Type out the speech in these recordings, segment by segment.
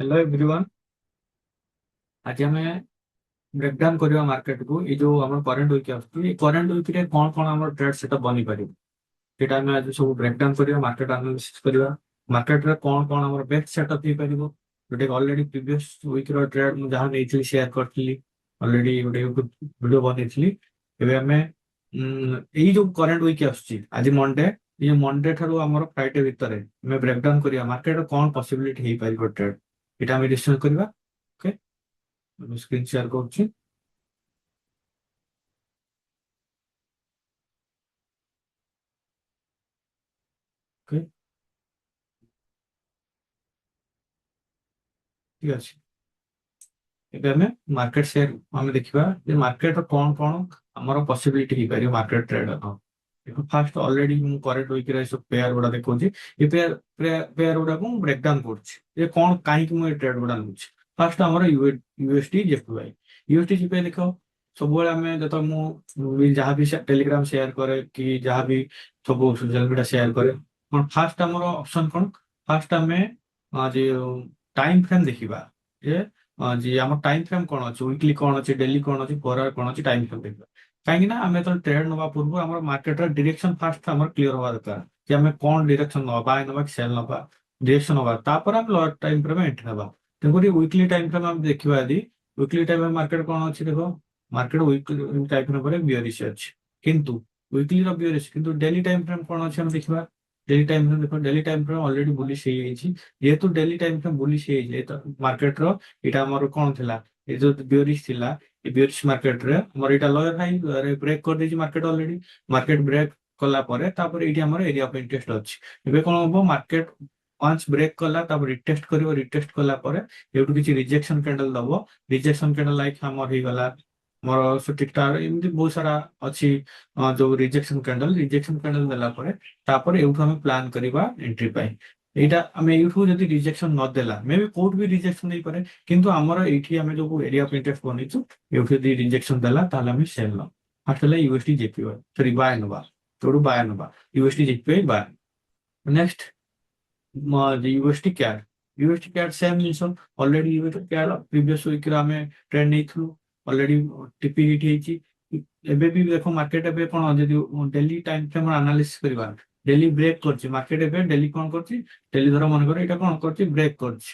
Hello everyone. आज आम breakdown करवा मार्केट को ये जो आम करेन्ट वीक आसुच्छी करेन्ट वीक रे कौन कौन आम ट्रेड सेटअप बनी पार सेटा आम आज सब ब्रेकडाउन करवा मार्केट एनालिसिस करवा मार्केट रे कौन कौन आम बेस्ट सेटअप हो पार गोटे ऑलरेडी प्रीवियस वीक रो ट्रेड मुझे जहाँ नहीं शेयर करी ऑलरेडी गोटे वीडियो बनई एवं आम यही जो करेन्ट वीक आसुच्छी आज मंडे ये मंडे ठारू आम फ्राइडे भितर आम ब्रेकडाउन करवा मार्केट कौन पॉसिबिलिटी हो पार ट्रेड ये आम डिस्कस करवा। ओके, मैं स्क्रीन शेयर करुच्ची। ओके, ठीक अच्छे। ଏବେ ଆମେ ମାର୍କେଟ ସେୟାର ଆମେ ଦେଖିବା ଯେ ମାର୍କେଟର କଣ କଣ ଆମର ପସିବିଲିଟି ହେଇପାରିବ ମାର୍କେଟ ଟ୍ରେଡର। ଦେଖ ଫାଷ୍ଟ ଅଲରେଡି ମୁଁ କରେଣ୍ଟ ୱିକରେ ସବୁ ପେୟାର ଗୁଡା ଦେଖଉଛି ଏ ପେୟାର ପେୟାର ଗୁଡାକୁ ମୁଁ ବ୍ରେକଡାଉନ କରୁଛି ଯେ କଣ କାହିଁକି ମୁଁ ଏ ଟ୍ରେଡ ଗୁଡା ନଉଛି। ଫାଷ୍ଟ ଆମର ୟୁଏସଡି ଜେପିୱାଇ ୟୁଏସଡି ଜେପିୱାଇ ଦେଖ ସବୁବେଳେ ଆମେ ଯେତେବେଳେ ମୁଁ ଯାହାବି ଟେଲିଗ୍ରାମ ସେୟାର କରେ କି ଯାହାବି ସବୁ ସୋସିଆଲ ମିଡିଆ ସେୟାର କରେ କଣ ଫାଷ୍ଟ ଆମର ଅପସନ କଣ ଫାଷ୍ଟ ଆମେ ଯେ ଟାଇମ ଫ୍ରେମ୍ ଦେଖିବା ଯେ जी आम टाइम फ्रेम कौन अच्छे वीकली कौन अच्छे डेली कौन अच्छे पर आवर कौन अच्छे टाइम फ्रेम देखा कहीं आम जो ट्रेड नवा पूर्व आम मार्केट डायरेक्शन फास्ट आम क्लीयर हवा दरकार कि आम कौन डायरेक्शन नवा बाय नवा कि सेल नवा डायरेक्शन नवा तापर आम लोअर टाइम फ्रेम एंट्री नवा तेणुक वीकली टाइम फ्रेम आम देखा यदि वीकली टाइम मार्केट कौन अच्छे देख मार्केट वीकली टाइम फ्रेम पर बियरिश अच्छे किंतु वीकली बियरिश किंतु डेली टाइम फ्रेम कौन अच्छे देखा डेली टाइम फ्रेम देख daily time frame already bullish जेहेतु daily time frame bullish market এটা আমার কোন ଥିଲା এই যে বিয়রিশ ଥିଲା এই বিয়রিশ মার্কেট রে আমার এটা লয়ার হাই ব্রেক করে দিয়েছি মার্কেট অলরেডি মার্কেট ব্রেক কলা পরে তারপরে এটি আমার এরিয়া অফ ইন্টারেস্ট ଅଛି ଏବେ কোন হবো মার্কেট ওয়ান্স ব্রেক কলা তারপর রিটেস্ট করিব রিটেস্ট কলা পরে এটু কিছু রিজেকশন ক্যান্ডেল দব রিজেকশন ক্যান্ডেল লাইক আমার ହେଇଗଲା ମୋର ସେତିକିଟା ଏମିତି ବହୁତ ସାରା ଅଛି ଯୋଉ ରିଜେକ୍ସନ କ୍ୟାଣ୍ଡେଲ ଦେଲା ପରେ ତାପରେ ଏଇଠୁ ଆମେ ପ୍ଲାନ୍ କରିବା ଏଣ୍ଟ୍ରି ପାଇଁ এইটা আমি এইঠু যদি রিজেকশন নদেলা মে বি কোর্ট বি রিজেকশন ଦେଇପାରେ কিন্তু ଆମର ଏଇଠି ଆମେ ଯୋଉ ଏରିଆ ଅଫ ଇଣ୍ଟରେଷ୍ଟ ବନେଇଛୁ ଏଇଠୁ ଯଦି ରିଜେକସନ ଦେଲା ତାହେଲେ ଆମେ ସେଲ୍ ନବା ଫାର୍ଷ୍ଟ ହେଲା ୟୁଏସଡି ଜେପିୱାଇ ସରି ବାୟ ନବା ତୋଠୁ ବାୟ ନବା USD JPY buy next UST CAD UST CAD same जिन already UST CAD previous week रे आमे ट्रेंड नहीं ऑलरेडी टिपी हिट ହେଇଛି ଏବେ भी देखो मार्केट ଏବେ कौन ଯଦି डेली टाइम फ्रेम एनालिसिस करबा डेली ब्रेक करछि मार्केट ଏବେ डेली कौन करछि डेली धर मन कर एटा कौन करछि ब्रेक करछि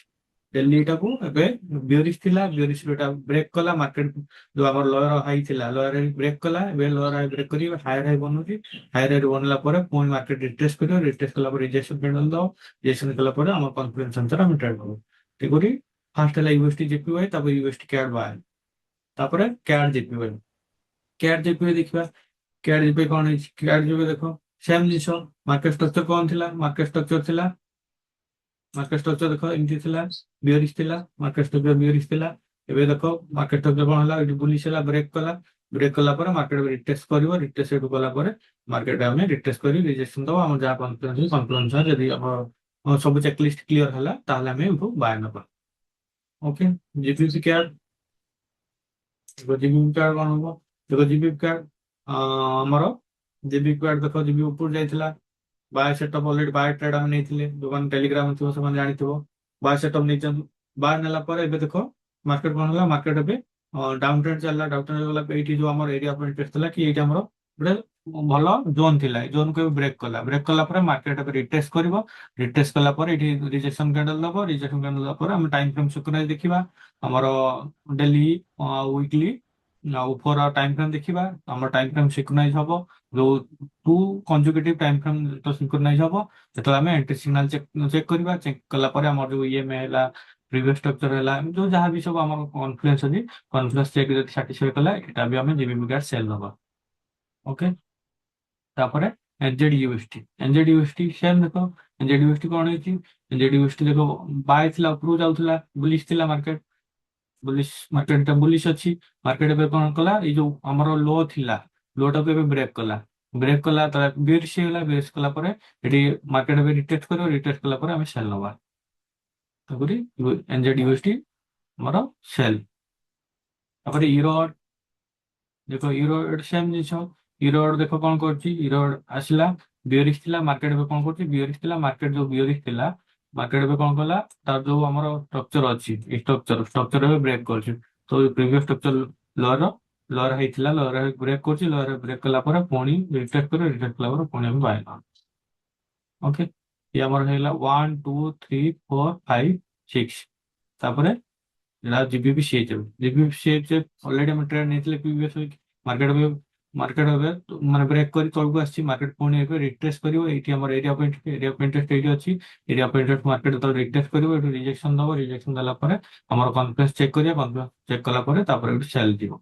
डेली एटा को ଏବେ बियरिश थिला बियरिश एटा ब्रेक कला मार्केट जो हमर लोअर हाई थिला लोअर ब्रेक कला ଏବେ लोअर हाई ब्रेक करी हायर हाई बनउछि हायर हाई बनला ପରେ पुଣି मार्केट रिट्रेस करियो रिट्रेस कला ପରେ रिजेक्शन कैंडल दो रिजेक्शन कला ପରେ हमर कॉन्फिडेंस अनुसार हम ट्रेड करू ठीक फास्ट है यूएसटी जेपीवाई तापर यूएसटी कैड बाय तापर कैड जेपीवाई कैड जेपीवाई देखिबा कैड जेपीवाई कोन है कैड जेपीवाई देखो सेम जिंस मार्केट स्ट्रक्चर कोन थिला मार्केट स्ट्रक्चर देखो एमती थिला बियरिश थिला मार्केट स्ट्रक्चर बियरिश थिला एबे देखो मार्केट स्ट्रक्चर कोन हला एटी बुलिश हला ब्रेक कला ପରେ मार्केट रिटेस्ट करिवो रिटेस्ट एटु कला ପରେ मार्केट हमें रिटेस्ट करी रिजेक्शन दबा हम जा कॉन्फिडेंस जदी अब सब चेकलिस्ट क्लियर हला ताहले हमें उठो बाय नबा। ओके, जीपीसी कैड जीबी कार्ड कौन हम देखो जीबी कार्ड आमर जीबी कार्ड देख जीबी ऊपर जाइला बाय सेटअप ऑलरेडी बाय ट्रेड हम नहीं जो मैंने टेलीग्राम थी से जानी बाय सेटअप नहीं बाय नेला पर एबे देखो मार्केट कौन है मार्केट एबे डाउन ट्रेंड चलला डाउन ट्रेंड गला एठी जो हमर एरिया ऑफ इंटरेस्ट थला कि एठी हमर गोटे भल जोन थिला जोन को ब्रेक कला पर मार्केट एबे रिटेस्ट करिवो रिटेस्ट कला पर एठी रिजेक्शन कैंडल दबो रिजेक्शन कैंडल दबा पर हम टाइम फ्रेम सिक्वेंस देखिबा हमर डेली वीकली ऊपर टाइम फ्रेम देखिबा हमर टाइम फ्रेम सिक्वेंस हबो जो टू कंसेक्यूटिव टाइम फ्रेम तो सिंक्रोनाइज हबो जेतो हमें एंट्री सिग्नल चेक करबा चेक कला पर हमर जो ईएमए हला प्रीवियस स्ट्रक्चर हला जो जहां भी सब हमर कॉन्फिडेंस अछि कॉन्फिडेंस चेक जति सैटिस्फाई कला एटा भी हमें जीबी कार्ड सेल नबा। ओके, तापर एनजेडयूएसटी सेम देखो एनजेडयूएसटी कोन होइछि एनजेडयूएसटी देखो बाय थिला ऊपर जाउथिला बुलिश थिला मार्केट बुलिश अच्छी मार्केट एबे कोन कला ए जो हमर लो थिला लो टाको एबे ब्रेक कला बियरिश होला बियरिश कला ପରେ एटी मार्केट एबे रिटेस्ट करियो रिटेस्ट कला ପରେ हम सेल नबा तबरी एनजेडयूएसटी हमर सेल तापर यूरो देखो यूरो सेम जिंस यूरो देखो कौन करछि यूरो आसिला बियरिश थिला मार्केट एबे कोन करछि बियरिश थिला मार्केट जो बियरिश थिला ମାର୍କେଟ ଏବେ କଣ କଲା, ତାର ଯୋଉ ଆମର ଷ୍ଟ୍ରକ୍ଚର ଅଛି, ଏଇ ଷ୍ଟ୍ରକ୍ଚର ଏବେ ବ୍ରେକ୍ କରୁଛି। ତ ପ୍ରିଭିୟସ୍ ଷ୍ଟ୍ରକ୍ଚର ଲୋଅର ଲୋଅର ହେଇଥିଲା, ଲୋଅର ବ୍ରେକ୍ କରୁଛି, ଲୋଅର ବ୍ରେକ୍ କଲା ପରେ ପୁଣି ରିଟେଷ୍ଟ କଲା ପରେ ପୁଣି ଆମେ ବାଏ। ଓକେ, ଇଏ ଆମର ହେଇଗଲା 1 2 3 4 5 6। ତାପରେ ଏଇଟା GBP CH, GBP CH already ଆମେ ଟ୍ରେଡ୍ ନେଇଥିଲେ ପ୍ରିଭିୟସ୍ ୱିକ୍। ମାର୍କେଟ ମାର୍କେଟ ଏବେ ମାନେ ବ୍ରେକ୍ କରି ତଳକୁ ଆସିଛି, ମାର୍କେଟ ପୁଣି ଏବେ ରିଟ୍ରେସ୍ କରିବ। ଏଇଠି ଆମର ଏରିଆ ଅଫ୍ ଇଣ୍ଟରେଷ୍ଟ ଏଇଠି ଅଛି। ଏରିଆ ଅଫ୍ ଇଣ୍ଟରେଷ୍ଟ ମାର୍କେଟ ଯେତେବେଳେ ରିଟ୍ରେସ୍ କରିବ, ଏଠୁ ରିଜେକ୍ସନ ଦବ, ରିଜେକ୍ସନ ଦେଲା ପରେ ଆମର କନଫିଡେନ୍ସ ଚେକ୍ କରିବା, କନଫିଡେନ୍ସ ଚେକ୍ କଲା ପରେ ତାପରେ ଏଠୁ ସେଲ୍ ଯିବ।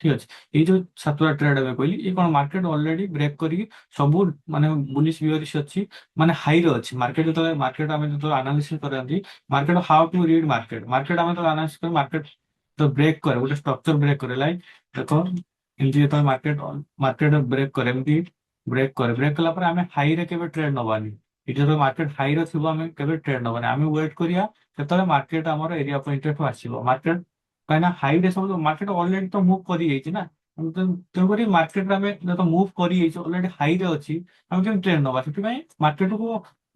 ঠিক ଅଛି, ଏଇ ଯୋଉ ସାତଟା ଟ୍ରେଡ୍ ଏବେ କହିଲି, ଏ କଣ ମାର୍କେଟ ଅଲରେଡି ବ୍ରେକ୍ କରିକି ସବୁ ମାନେ ବୁଲିଶ ବିୟରିଶ ଅଛି, ମାନେ ହାଇରେ ଅଛି। ମାର୍କେଟ ଆମେ ଯେତେବେଳେ ଆନାଲିସିସ୍ କରନ୍ତି, market how to read market, ଆମେ ଯେତେବେଳେ ଆନାଲିସିସ୍ କରୁ ମାର୍କେଟ ତ ବ୍ରେକ୍ କରେ, ଗୋଟେ ଷ୍ଟ୍ରକ୍ଚର ବ୍ରେକ୍ କରେ। ଲାଇକ୍ ଦେଖ, ଏମିତି ଯେତେବେଳେ ମାର୍କେଟ ବ୍ରେକ୍ କରେ, ଏମିତି ବ୍ରେକ୍ କଲା ପରେ ଆମେ ହାଇରେ କେବେ ଟ୍ରେଡ୍ ନବାନି। ଏଠି ଯେତେବେଳେ ମାର୍କେଟ ହାଇରେ ଥିବ ଆମେ କେବେ ଟ୍ରେଡ୍ ନବାନି, ଆମେ ୱେଟ୍ କରିବା ସେତେବେଳେ ମାର୍କେଟ ଆମର ଏରିଆ ଅଫ୍ ଇଣ୍ଟରେଷ୍ଟ ଆସିବ। ମାର୍କେଟ କାହିଁକିନା ହାଇରେ ସବୁ ମାର୍କେଟ ଅଲରେଡି ତ ମୁଭ୍ କରିଯାଇଛି ନା, ତେଣୁକରି ମାର୍କେଟରେ ଆମେ ଯେହେତୁ ମୁଭ୍ କରିଯାଇଛି, ଅଲରେଡି ହାଇରେ ଅଛି, ଆମେ କେମିତି ଟ୍ରେଣ୍ଡ ନବା। ସେଥିପାଇଁ ମାର୍କେଟକୁ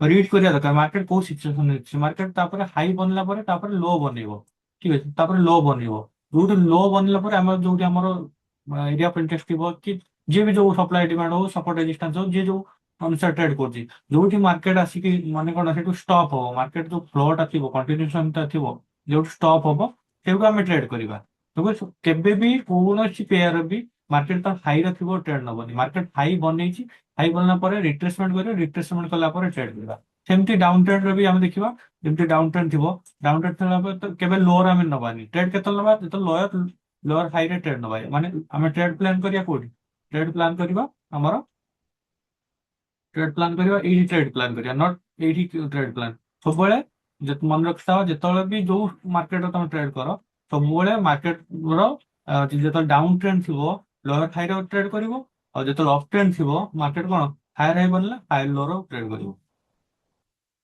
ରିଡ୍ କରିବା ଦରକାର, ମାର୍କେଟ କୋଉ ସିଚୁଏସନ ଅଛି। ମାର୍କେଟ ତାପରେ ହାଇ ବନିଲା ପରେ ତାପରେ ଲୋ ବନେଇବ, ଠିକ ଅଛି, ତାପରେ ଲୋ ବନେଇବ। ଯୋଉଠି ଲୋ ବନିଲା ପରେ ଆମର ଯୋଉଠି ଆମର ଏରିଆ ଅଫ୍ ଇଣ୍ଟରେଷ୍ଟ ଥିବ, କି ଯିଏ ବି ଯୋଉ ସପ୍ଲାଇ ଡିମାଣ୍ଡ ହଉ, ସପୋର୍ଟ ରେଜିଷ୍ଟାନ୍ସ ହଉ, ଯିଏ ଯୋଉ ଅନୁସାରେ ଟ୍ରେଡ୍ କରୁଛି, ଯୋଉଠି ମାର୍କେଟ ଆସିକି ମାନେ କଣ ସେଠୁ ଷ୍ଟପ୍ ହବ, ମାର୍କେଟ ଯୋଉ ଫ୍ଲୋଟା ଥିବ, କଣ୍ଟିନ୍ୟୁସନ ଟା ଥିବ, ଯୋଉଠି ଷ୍ଟପ୍ ହବ ସେଇଠୁ ଆମେ ଟ୍ରେଡ୍ କରିବା। କେବେ ବି କୌଣସି ପେୟାର ବି ମାର୍କେଟ ତ ହାଇରେ ଥିବ ଟ୍ରେଡ୍ ନବନି। ମାର୍କେଟ ହାଇ ବନେଇଛି, ହାଇ ବନିଲା ପରେ ରିଟ୍ରେସମେଣ୍ଟ କରିବ, ରିଟ୍ରେସମେଣ୍ଟ କଲା ପରେ ଟ୍ରେଡ୍ କରିବା। ସେମିତି ଡାଉନ୍ ଟ୍ରେଣ୍ଡରେ ବି ଆମେ ଦେଖିବା, ଯେମିତି ଡାଉନ୍ ଟ୍ରେଣ୍ଡ ଥିବ, ଡାଉନ୍ ଟ୍ରେଣ୍ଡ ଥିଲା ପରେ ତ କେବେ ଲୋଅର ଆମେ ନବାନି। ଟ୍ରେଡ୍ କେତେବେଳେ ନବା, ଯେତେବେଳେ ଲୋଅର ହାଇରେ ଟ୍ରେଡ୍ ନବା। ମାନେ ଆମେ ଟ୍ରେଡ୍ ପ୍ଲାନ୍ କରିବା କୋଉଠି, ଟ୍ରେଡ୍ ପ୍ଲାନ୍ କରିବା ଆମର ଟ୍ରେଡ୍ ପ୍ଲାନ୍ କରିବା ଏଇଠି, ଟ୍ରେଡ୍ ପ୍ଲାନ୍ କରିବା ନଟ୍ ଏଇଠି ଟ୍ରେଡ୍ ପ୍ଲାନ୍। ସବୁବେଳେ ମନେ ରଖିଥାଅ, ଯେତେବେଳେ ବି ଯୋଉ ମାର୍କେଟରେ ତମେ ଟ୍ରେଡ୍ କର, ସବୁବେଳେ ମାର୍କେଟର ଯେତେବେଳେ ଡାଉନ୍ ଟ୍ରେଣ୍ଡ ଥିବ ଲୋଅର ହାଇର ଟ୍ରେଡ୍ କରିବ, ଆଉ ଯେତେବେଳେ ଅପ୍ ଟ୍ରେଣ୍ଡ ଥିବ ମାର୍କେଟ କଣ ହାୟର ହାଇ ବନିଲା ହାୟର ଲୋର ଟ୍ରେଡ୍ କରିବ।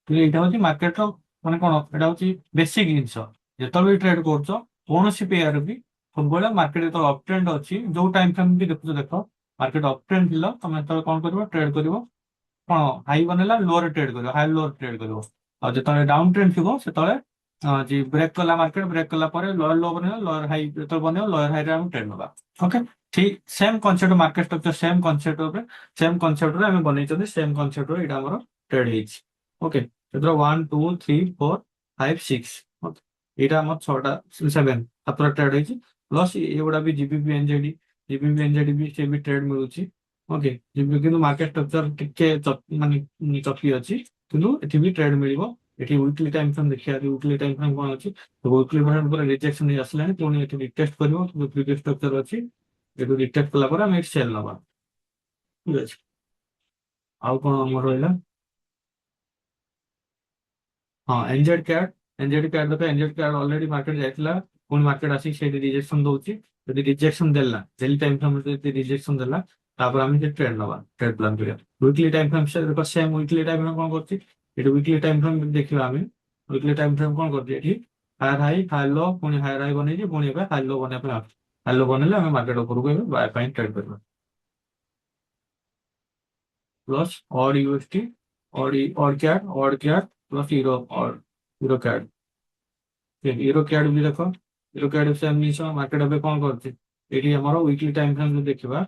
କିନ୍ତୁ ଏଇଟା ହଉଛି ମାର୍କେଟର ମାନେ କଣ, ଏଇଟା ହଉଛି ବେସିକ ଜିନିଷ। ଯେତେବେଳେ ବି ଟ୍ରେଡ୍ କରୁଛ କୌଣସି ପେୟାର ବି, ସବୁବେଳେ ମାର୍କେଟ ଯେତେବେଳେ ଅପ୍ ଟ୍ରେଣ୍ଡ ଅଛି, ଯୋଉ ଟାଇମ୍ ଫ୍ରେମ୍ ବି ଦେଖୁଛ, ଦେଖ ମାର୍କେଟ ଅପ୍ ଟ୍ରେଣ୍ଡ ଥିଲା, ତମେ ଯେତେବେଳେ କଣ କରିବ, ଟ୍ରେଡ୍ କରିବ କଣ, ହାଇ ବନେଇଲା ଲୋରେ ଟ୍ରେଡ୍ କରିବ, ହାଇ ଲୋର ଟ୍ରେଡ୍ କରିବ। ଆଉ ଯେତେବେଳେ ଡାଉନ୍ ଟ୍ରେଣ୍ଡ ଥିବ ସେତେବେଳେ ବ୍ରେକ୍ କଲା, ମାର୍କେଟ ବ୍ରେକ୍ କଲା ପରେ ଲୋୟର ଲୋ ବନେଇବ, ଲୋୟର ହାଇ ଯେତେବେଳେ ବନେଇବ, ଲୋୟର ହାଇରେ ଆମେ ଟ୍ରେଡ୍ ନବା। ଓକେ, ଠିକ same concept, market structure same କନସେପ୍ଟରେ ଆମେ ବନେଇଛନ୍ତି, ସେମ୍ କନସେପ୍ଟରେ ଏଇଟା ଆମର ଟ୍ରେଡ୍ ହେଇଛି। ଓକେ, ସେଥିରେ 1 2 3 4 5 6, ଓକେ, ଏଇଟା ଆମର 6ଟା 7ଟା ଟ୍ରେଡ୍ ହେଇଛି। ପ୍ଲସ୍ ଏଗୁଡ଼ା ବି ଜିବିପି ଏନଜେଡି ବି ସେ ବି ଟ୍ରେଡ୍ ମିଳୁଛି। ଓକେ, କିନ୍ତୁ ମାର୍କେଟ ଷ୍ଟ୍ରକ୍ଚର ଟିକେ ମାନେ ଚପି ଅଛି, କିନ୍ତୁ ଏଠି ବି ଟ୍ରେଡ୍ ମିଳିବ। ଏଠି ୱିକଲି ଟାଇମ୍ ଫ୍ରେମ୍ ଦେଖିବା, ୱିକଲି ଟାଇମ୍ ଫ୍ରେମ୍ କଣ ଅଛି, ୱିକଲି ଫ୍ରେମ୍ ପରେ ରିଜେକ୍ସନ ହେଇ ଆସିଲାଣି, ପୁଣି ଏଠି ରିଟେଷ୍ଟ କରିବ, ଯୋଉ ପ୍ରିଭିୟସ୍ ଷ୍ଟ୍ରକ୍ଚର ଅଛି, ଏଠୁ ରିଟେଷ୍ଟ କଲା ପରେ ଆମେ ଏଠି ସେଲ୍ ନବା। ଠିକ ଅଛି, ଆଉ କଣ ଆମର ରହିଲା, ହଁ ଏନଜେଡି କ୍ୟାଟ୍ ଦେଖ, ଏନଜେଡି କ୍ୟାଟ୍ ଅଲରେଡି ମାର୍କେଟ ଯାଇଥିଲା, ପୁଣି ମାର୍କେଟ ଆସିକି ସେଇଠି ରିଜେକ୍ସନ ଦଉଛି। ଯଦି ରିଜେକ୍ସନ ଦେଲା, ଡେଲି ଟାଇମ୍ ଫ୍ରେମ୍ ଯଦି ରିଜେକ୍ସନ ଦେଲା, ତାପରେ ଆମେ ସେ ଟ୍ରେଡ୍ ନବା, ଟ୍ରେଡ୍ ପ୍ଲାନ୍ କରିବା। Weekly time frame same, weekly time frame କଣ କରୁଛି, ଏଠି ୱିକଲି ଟାଇମ୍ ଫ୍ରେମ୍ ଦେଖିବା ଆମେ, ୱିକଲି ଟାଇମ୍ ଫ୍ରେମ୍ କଣ କରୁଛି, ଏଠି ହାୟର ହାଇ ହାୟର ଲୋ, ପୁଣି ହାୟର ହାଇ ବନେଇଛି, ପୁଣି ଏବେ ହାୟର ଲୋ ବନେଇବା ପାଇଁ ଆସୁଛି। ହାୟର ଲୋ ବନେଇଲେ ଆମେ ମାର୍କେଟ ଉପରକୁ ଏବେ ବାୟ ପାଇଁ ଟ୍ରେଡ୍ କରିବା। Plus AUD UST, AUD CAD plus euro CAD. Euro CAD ବି ଦେଖ, ୟୁରୋ କ୍ୟାଡ୍ ସେମ୍ ଜିନିଷ। ମାର୍କେଟ ଏବେ କଣ କରୁଛି, ଏଠି ଆମର ୱିକଲି ଟାଇମ୍ ଫ୍ରେମ୍ ଯଦି ଦେଖିବା,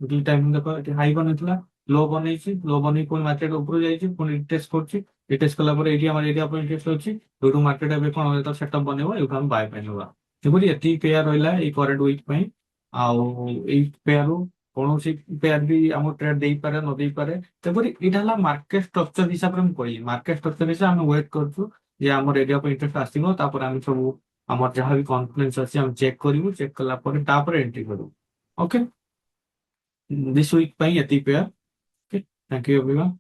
ୱିକଲି ଟାଇମ୍ ଦେଖ, ଏଠି ହାଇ ବନେଇଥିଲା, ଲୋ ବନେଇଛି, ଲୋ ବନେଇ ପୁଣି ମାର୍କେଟ ଉପରକୁ ଯାଇଛି, ପୁଣି ରିଟେଷ୍ଟ କରୁଛି। ରିଟେଷ୍ଟ କଲା ପରେ ଏଇଠି ଆମର ଏରିଆ ଅଫ୍ ଇଣ୍ଟରେଷ୍ଟ ଅଛି, ଯୋଉଠୁ ମାର୍କେଟ ଏବେ କଣ ଯେତେବେଳେ ସେଟଅପ୍ ବନେଇବ, ଏଇଠୁ ଆମେ ବାୟ ପାଇଁ ନେବା। ସେପରି ଏତିକି ପେୟାର ରହିଲା ଏଇ କରେଣ୍ଟ ୱିକ୍ ପାଇଁ। ଆଉ ଏଇ ପେୟାରରୁ କୌଣସି ପେୟାର ବି ଆମକୁ ଟ୍ରେଡ୍ ଦେଇପାରେ, ନ ଦେଇପାରେ। ତେଣୁକରି ଏଇଟା ହେଲା ମାର୍କେଟ ଷ୍ଟ୍ରକ୍ଚର ହିସାବରେ ମୁଁ କହିଲି, ମାର୍କେଟ ଷ୍ଟ୍ରକ୍ଚର ହିସାବରେ ଆମେ ୱେଟ୍ କରୁଛୁ ଯେ ଆମର ଏରିଆ ଅଫ୍ ଇଣ୍ଟରେଷ୍ଟ ଆସିବ, ତାପରେ ଆମେ ସବୁ ଆମର ଯାହା ବି କନଫିଡେନ୍ସ ଅଛି ଆମେ ଚେକ୍ କରିବୁ, ଚେକ୍ କଲା ପରେ ତାପରେ ଏଣ୍ଟ୍ରି କରିବୁ। ଓକେ, this week ପାଇଁ ଏତିକି ପେୟାର। Okay, thank you everyone.